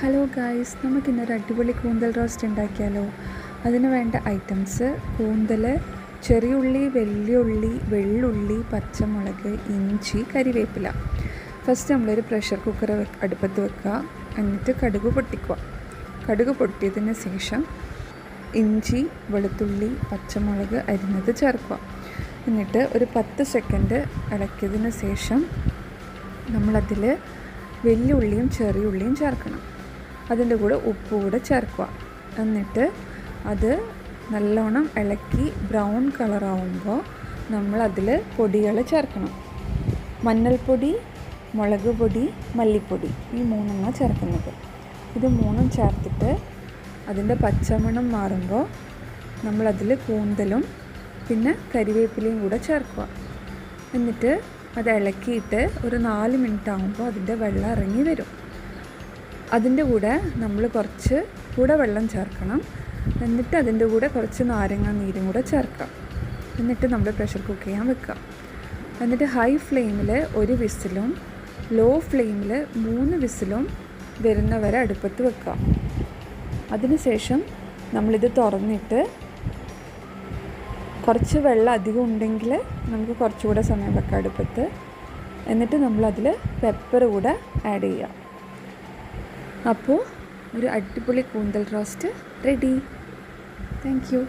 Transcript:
Hello guys, നമുക്കിന്നൊരു അടിപൊളി കൂന്തൽ റോസ്റ്റ് ഉണ്ടാക്കിയാലോ. അതിന് വേണ്ട ഐറ്റംസ്: കൂന്തൽ, ചെറിയ ഉള്ളി, വലിയ ഉള്ളി, വെള്ളുള്ളി, പച്ചമുളക്, ഇഞ്ചി, കരിവേപ്പില. ഫസ്റ്റ് നമ്മളൊരു പ്രഷർ കുക്കർ അടുപ്പത്ത് വെക്കുക. എന്നിട്ട് കടുക് പൊട്ടിക്കുക. കടുക് പൊട്ടിയതിന് ശേഷം ഇഞ്ചി, വെളുത്തുള്ളി, പച്ചമുളക് അരിഞ്ഞത് ചേർക്കുക. എന്നിട്ട് ഒരു 10 സെക്കൻഡ് ഇളക്കിയതിന് ശേഷം നമ്മളതിൽ വലിയ ഉള്ളിയും ചെറിയ ഉള്ളിയും ചേർക്കണം. അതിൻ്റെ കൂടെ ഉപ്പ് കൂടെ ചേർക്കുക. എന്നിട്ട് അത് നല്ലോണം ഇളക്കി ബ്രൗൺ കളറാവുമ്പോൾ നമ്മളതിൽ പൊടികൾ ചേർക്കണം. മഞ്ഞൾപ്പൊടി, മുളക് പൊടി, മല്ലിപ്പൊടി, ഈ 3 ചേർക്കുന്നത്. ഇത് 3 ചേർത്തിട്ട് അതിൻ്റെ പച്ചമണം മാറുമ്പോൾ നമ്മളതിൽ കൂന്തലും പിന്നെ കരിവേപ്പിലയും കൂടെ ചേർക്കുക. എന്നിട്ട് അത് ഇളക്കിയിട്ട് ഒരു 4 മിനിറ്റ് ആകുമ്പോൾ അതിൻ്റെ വെള്ളം ഇറങ്ങി വരും. അതിൻ്റെ കൂടെ നമ്മൾ കുറച്ച് കൂടെ വെള്ളം ചേർക്കണം. എന്നിട്ട് അതിൻ്റെ കൂടെ കുറച്ച് നാരങ്ങ നീരും കൂടെ ചേർക്കാം. എന്നിട്ട് നമ്മൾ പ്രഷർ കുക്ക് ചെയ്യാൻ വെക്കുക. എന്നിട്ട് ഹൈ ഫ്ലെയിമിൽ 1 വിസിലും ലോ ഫ്ലെയിമിൽ 3 വിസിലും വരുന്നവരെ അടുപ്പത്ത് വെക്കുക. അതിനുശേഷം നമ്മളിത് തുറന്നിട്ട് കുറച്ച് വെള്ളം അധികം ഉണ്ടെങ്കിൽ നമുക്ക് കുറച്ചുകൂടെ സമയം വെക്കാം അടുപ്പത്ത്. എന്നിട്ട് നമ്മളതിൽ പെപ്പർ കൂടെ ആഡ് ചെയ്യുക. അപ്പോൾ ഒരു അടിപൊളി കൂന്തൽ റോസ്റ്റ് റെഡി. Thank you.